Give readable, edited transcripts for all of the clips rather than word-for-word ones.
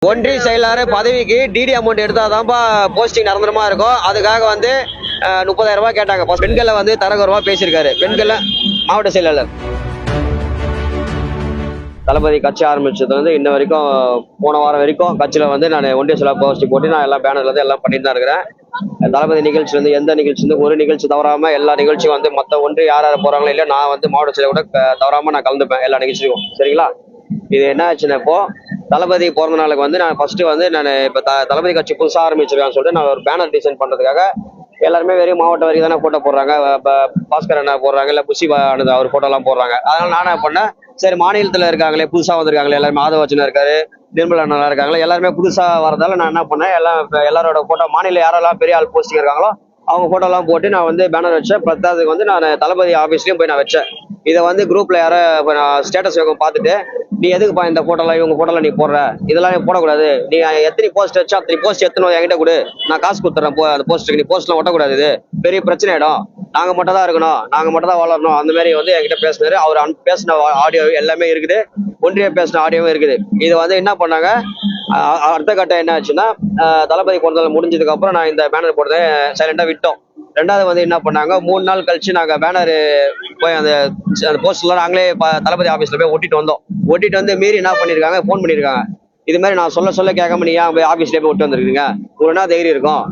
ஒன்றிய செயலாளர் பதவிக்கு டிடி அமௌண்ட் எடுத்தாதான்ப்பா போஸ்டிங் நிரந்தரமா இருக்கும். அதுக்காக வந்து 30,000 ரூபாய் கேட்டாங்க. பெண்களை வந்து தரகுறவா பேசியிருக்காரு. பெண்களை மாவட்ட செயலாளர் தளபதி கட்சி ஆரம்பிச்சதுல இருந்து இன்ன வரைக்கும் போன வாரம் வரைக்கும் கட்சியில வந்து நான் ஒன்றிய செயலாளர் போஸ்டிங் போட்டு நான் எல்லாம் பேனர்ல இருந்து எல்லாம் பண்ணிட்டு தான் இருக்கிறேன். தளபதி நிகழ்ச்சி வந்து எந்த நிகழ்ச்சி வந்து ஒரு நிகழ்ச்சி தவறாம எல்லா நிகழ்ச்சியும் வந்து மற்ற ஒன்று யார் யார் போறாங்களோ இல்லையா நான் வந்து மாவட்ட செயலர் கூட தவறாம நான் கலந்துப்பேன் எல்லா நிகழ்ச்சியும். சரிங்களா? இது என்ன ஆச்சுன்னா இப்போ தளபதி பிறந்த நாளுக்கு வந்து நான் ஃபர்ஸ்ட் வந்து நான் இப்போ தளபதி கட்சி புதுசாக ஆரம்பிச்சிருக்கான்னு சொல்லிட்டு நான் ஒரு பேனர் டிசைன் பண்றதுக்காக எல்லாருமே வெறும் மாவட்ட வரைக்கும் தானே போட்டோ போடுறாங்க. பாஸ்கர் அண்ணா போடுறாங்க, இல்லை புஷி ஆனது அவர் போட்டோலாம் போடுறாங்க. அதனால நான் என்ன பண்ணேன், சரி மாநிலத்தில் இருக்காங்களே புதுசாக வந்திருக்காங்களே எல்லாருமே ஆதவச்சனா இருக்காரு, நிர்மலா அண்ணா இருக்காங்களே எல்லாருமே புதுசாக வரதால நான் என்ன பண்ணேன், எல்லாரோட போட்டோ மாநில யாரெல்லாம் பெரிய ஆள் போஸ்டிங் இருக்காங்களோ அவங்க போட்டோலாம் போட்டு நான் வந்து பேனர் வச்சேன். பத்தாவதுக்கு வந்து நான் தளபதி ஆஃபீஸ்லையும் போய் நான் வச்சேன். இதை வந்து குரூப்ல யாரோ ஸ்டேட்டஸ் இவங்க பார்த்துட்டு நீ எதுக்குப்பா இந்த போட்டோலாம் இவங்க போட்டோலாம் நீ போடுற, இதெல்லாம் போடக்கூடாது, நீ எத்தனை போஸ்ட் வச்சா அத்தனை போஸ்ட் எத்தனை என்கிட்ட கொடு, நான் காசு கொடுத்துறேன் அந்த போஸ்ட்டுக்கு, நீ போஸ்ட்லாம் ஒட்டக்கூடாது, இது பெரிய பிரச்சனை ஆயிடும், நாங்க மட்டும் தான் இருக்கணும், நாங்க மட்டும் தான் வளரணும், அந்த மாதிரி வந்து என்கிட்ட பேசினாரு. அவர் பேசின ஆடியோ எல்லாமே இருக்குது, ஒன்றிய பேசின ஆடியோவும் இருக்குது. இது வந்து என்ன பண்ணாங்க, அடுத்த கட்டம் என்ன ஆச்சுன்னா தளபதி பிறந்தநாள் முடிஞ்சதுக்கு அப்புறம் நான் இந்த பேனர் போடுறதை சைலண்டா விட்டோம். ரெண்டாவது வந்து என்ன பண்ணாங்க, 3 நாள் கழிச்சு நாங்க பேனர் போய் அந்த போஸ்டர்லாம் நாங்களே தளபதி ஆபீஸ்ல போய் ஒட்டிட்டு வந்தோம். ஒட்டிட்டு வந்து மீறி என்ன பண்ணிருக்காங்க, போன் பண்ணிருக்காங்க, இது மாதிரி நான் சொல்ல கேட்காம நீ ஏன் போய் ஆபீஸ்ல போய் ஒட்டி வந்திருக்கீங்க, ஒரு நாள் தைரியம் இருக்கும்.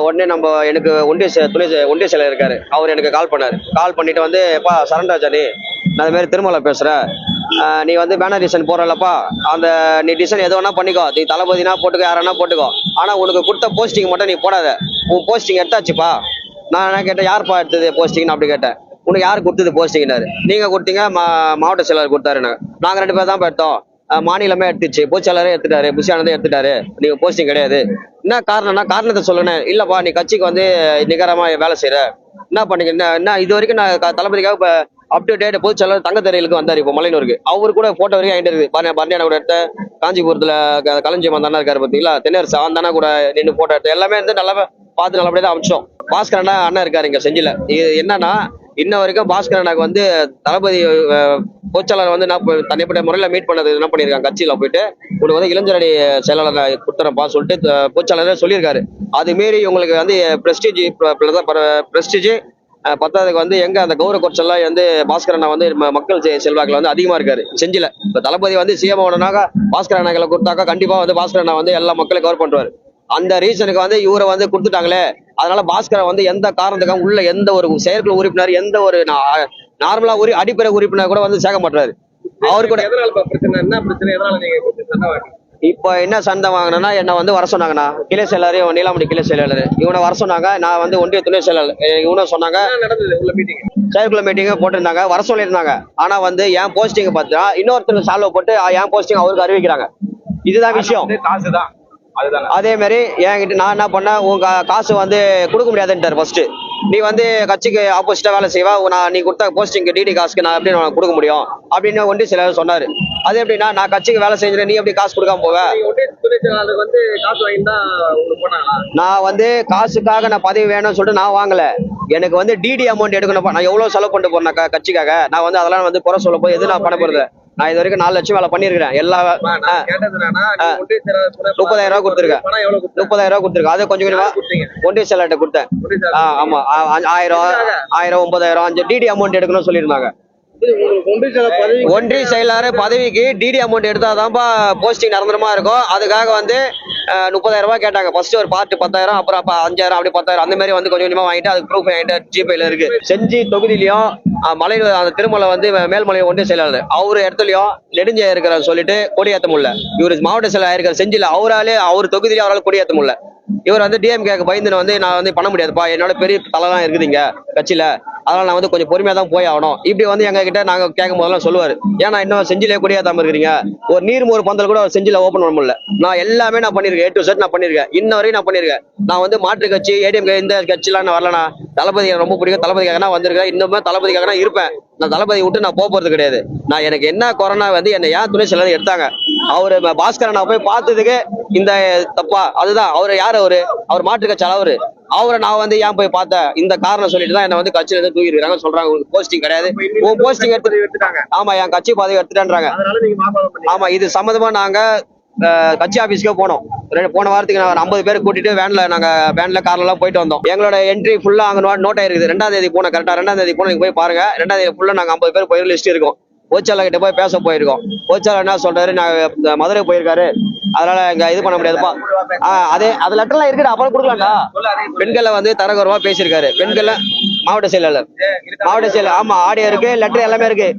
உடனே நம்ம எனக்கு ஒன்றிய செயலர் இருக்காரு, அவர் எனக்கு கால் பண்ணாரு. கால் பண்ணிட்டு வந்து எப்பா சரண்ராஜா நான் அது மாதிரி திருமலை பேசுறேன், நீ வந்து பேனர் டிசைன் போடுறலப்பா, அந்த நீ டிசைன் எது வேணா பண்ணிக்கோ, நீ தளபதினா போட்டுக்கோ யாரா போட்டுக்கோ, ஆனா உனக்கு கொடுத்த போஸ்டிங் மட்டும் நீ போடாத, உன் போஸ்டிங் எடுத்தாச்சுப்பா. நான் என்ன கேட்டேன், யாருப்பா எடுத்தது போஸ்டிங் அப்படி கேட்டேன். உனக்கு யாரு கொடுத்தது போஸ்டிங்னாரு. நீங்க கொடுத்தீங்க, மாவட்ட செயலாளர் கொடுத்தாரு. நாங்க 2 பேர் தான் எடுத்தோம், மாநிலமே எடுத்துச்சு, பொதுச்செயலாளரே எடுத்துட்டாரு, புஷியானதே எடுத்துட்டாரு, நீங்க போஸ்டிங் கிடையாது. என்ன காரணம்னா காரணத்தை சொல்லணும். இல்லப்பா நீ கட்சிக்கு வந்து நிகரமா வேலை செய்யற, என்ன பண்ணீங்க, என்ன இது வரைக்கும் நான் தளபதிக்காக இப்ப அப் டு டேட் பொதுச்செயலாளர் தங்கத்தரையிலுக்கு வந்தாரு, இப்போ மலையனூருக்கு அவரு கூட போட்டோ வரைக்கும் என்கிட்ட இருக்கு. பரணியான கூட எடுத்த, காஞ்சிபுரத்துல களஞ்சியம் வந்தானா இருக்காரு பார்த்தீங்களா, தென்னரசு அந்தானா கூட நின்று போட்டோ எடுத்து எல்லாமே வந்து நல்லா பார்த்து நல்லபடியா தான் அமைச்சோம். பாஸ்கர் அண்ணா இருக்காரு இங்க செஞ்சில. இது என்னன்னா இன்ன வரைக்கும் பாஸ்கர் அண்ணாக்கு வந்து தளபதி பொதுச்செயலாளர் வந்து நான் தனிப்பட்ட முறையில் மீட் பண்ணது என்ன பண்ணியிருக்காங்க, கட்சியில போயிட்டு உனக்கு வந்து இளைஞரணி செயலாளர் கொடுத்துறப்பா சொல்லிட்டு பொதுச்செயலாளர் சொல்லியிருக்காரு. அது மீறி உங்களுக்கு வந்து பிரஸ்டீஜ் பத்தாவதுக்கு வந்து எங்க அந்த கௌரவ குறைச்சல்லாம் வந்து பாஸ்கர் அண்ணா வந்து மக்கள் செல்வாக்குல வந்து அதிகமா இருக்காரு செஞ்சில. இப்ப தளபதி வந்து சிஎம் ஆனாக்கா பாஸ்கர் அண்ணாக்களை கொடுத்தாக்கா கண்டிப்பா வந்து பாஸ்கர் அண்ணா வந்து எல்லா மக்களையும் கவர் பண்றாரு. அந்த ரீசனுக்கு வந்து இவரை வந்து கொடுத்துட்டாங்களே, அதனால பாஸ்கரை வந்து எந்த காரணத்துக்காக உள்ள எந்த ஒரு செயற்குழு உறுப்பினர், எந்த ஒரு நார்மலா அடிப்படை உறுப்பினர் கூட வந்து சேர்க்க மாட்டாரு. அவரு கூட இப்ப என்ன சண்டை வாங்கினா, என்ன வந்து வர சொன்னாங்கண்ணா கிளை செயலாளர், நீலாமணி கிளை செயலாளர், இவனை வர சொன்னாங்க. நான் வந்து ஒன்றிய துணை செயலாளர், இவனும் சொன்னாங்க. செயற்குழு மீட்டிங் போட்டிருந்தாங்க, வர சொல்லியிருந்தாங்க. ஆனா வந்து என் போஸ்டிங் பார்த்தா இன்னொருத்தர் சால்வ் போட்டு என் போஸ்டிங் அவருக்கு அறிவிக்கிறாங்க. இதுதான் விஷயம். காசுதான். அதே மாதிரி என்கிட்ட நான் என்ன பண்ணேன், உங்க காசு வந்து கொடுக்க முடியாதுன்ட்டாரு. ஃபர்ஸ்ட் நீ வந்து கட்சிக்கு ஆப்போசிட்டா வேலை செய்வா, நீ கொடுத்த போஸ்டிங் டிடி காசுக்கு நான் எப்படி கொடுக்க முடியும் அப்படின்னு ஒன்றிய செயலாளர் சொன்னாரு. அது எப்படின்னா, நான் கட்சிக்கு வேலை செஞ்சேன், நீ எப்படி காசு கொடுக்காம போவ? நான் வந்து காசுக்காக நான் பதவி வேணும்னு சொல்லிட்டு நான் வாங்கல. எனக்கு வந்து டிடி அமௌண்ட் எடுக்கணும். நான் எவ்வளவு செலவு பண்ணிட்டு போறேன் கட்சிக்காக. நான் வந்து அதெல்லாம் வந்து குறை சொல்ல போய் எது நான் பண்ண போறது. நான் இது வரைக்கும் 4 லட்சம் வேலை பண்ணிருக்கேன். எல்லா 30,000 ரூபாய் கொடுத்துருக்கேன். 30,000 ரூபாய் கொடுத்துருக்கேன். அதை கொஞ்சம் கொஞ்சமா ஒன்றிய செயலாளர்கிட்ட கொடுத்தேன். ஆமா 1000 9,000 5 டிடி அமௌண்ட் எடுக்கணும்னு சொல்லியிருந்தாங்க. ஒன்றிய செயலாளர் பதவிக்கு டிடி அமௌண்ட் எடுத்தாதான்ப்பா போஸ்டிங் நிரந்தரமா இருக்கும். அதுக்காக வந்து 30,000 ரூபாய் கேட்டாங்க. ஃபர்ஸ்ட் ஒரு பார்ட் 10,000, அப்புறம் 5,000, அப்படி 10,000 அந்த மாதிரி வந்து கொஞ்சம் கொஞ்சமா வாங்கிட்டு அதுக்கு ப்ரூஃப் என்கிட்ட ஜிபேல இருக்கு. செஞ்சி தொகுதியிலையும் மலை அந்த திருமலை வந்து மேல்மலை ஒன்றிய செயலாளர் அவரு இடத்துலயும் நெடுஞ்ச இருக்கிற சொல்லிட்டு கொடியேற்ற முடியல. இவரு மாவட்ட செயலாளர் இருக்கிற செஞ்சில அவர் தொகுதியில அவரால் கொடியேற்ற முடியல. இவர் வந்து டிஎம்கேக்கு பயந்துன்னு வந்து நான் வந்து பண்ண முடியாதுப்பா, என்னோட பெரிய தலைலாம் இருக்குதுங்க கட்சியில, அதனால நான் வந்து கொஞ்சம் பொறுமையா தான் போய் ஆகணும். இப்படி வந்து எங்க கிட்ட நாங்க கேட்கும் போதெல்லாம் சொல்லுவாரு, ஏன்னா இன்னும் செஞ்சிலே கொடியாத்தாம இருக்கிறீங்க, ஒரு நீர் ஒரு பந்தல் கூட செஞ்சில ஓப்பன் பண்ண முடியல. நான் எல்லாமே நான் பண்ணிருக்கேன், A to Z நான் பண்ணிருக்கேன், இன்ன வரையும் நான் பண்ணிருக்கேன். நான் வந்து மாற்று கட்சி ஏடிஎம்கே இந்த கட்சியெல்லாம் நான் வரலனா, தளபதி எனக்கு ரொம்ப பிடிக்கும், தளபதிக்காக நான் வந்திருக்கேன், இன்னுமே தளபதிக்காக நான் இருப்பேன். நான் தளபதி விட்டு நான் போறது கிடையாது. நான் எனக்கு என்ன கொரோனா வந்து என்னை ஏன் துணை செயலாளர் எடுத்தாங்க, அவரு பாஸ்கரன் நான் போய் பார்த்ததுக்கு இந்த தப்பா, அதுதான் அவரு யாரு, அவர் மாற்று கட்சி அவரை நான் வந்து ஏன் போய் பார்த்தேன், இந்த காரணம் சொல்லிட்டு தான் என்ன வந்து கட்சியில இருந்து தூக்கி இருக்காங்க சொல்றாங்க. உங்களுக்கு போஸ்டிங் கிடையாது, போஸ்டிங் எடுத்துட்டாங்க. ஆமா, என் கட்சி பதவி எடுத்துட்டாங்க. ஆமா, இது சம்மந்தமா நாங்க கட்சி ஆபீஸ்க்கே போனோம். போன வாரத்துக்கு நான் 50 பேர் கூட்டிட்டு வேன்ல கார்ல எல்லாம் போயிட்டு வந்தோம். எங்களோட என்ட்ரி ஃபுல்லா அங்க நோட் ஆயிருக்குது. 2ஆம் தேதி போனோம். கரெக்டா 2ஆம் தேதி போனோம். நீங்க போய் பாருங்க. 2ஆம் தேதி ஃபுல்லா நாங்க 50 பேர் போய் லிஸ்ட் இருக்கோம். கோச்சாளர் கிட்ட போய் பேச போயிருக்கோம். கோச்சாளர் என்ன சொல்றாரு, நான் மதுரை போயிருக்காரு, அதனால இங்க இது பண்ண முடியாதுப்பா. அது லெட்டர்லாம் இருக்குது, அப்புறம் கொடுக்கலாம்டா. பெண்களை வந்து தரகுறவா பேசியிருக்காரு. பெண்கள் மாவட்ட செயலர் ஆமா, ஆடியோ இருக்கு, லெட்டர் எல்லாமே இருக்கு.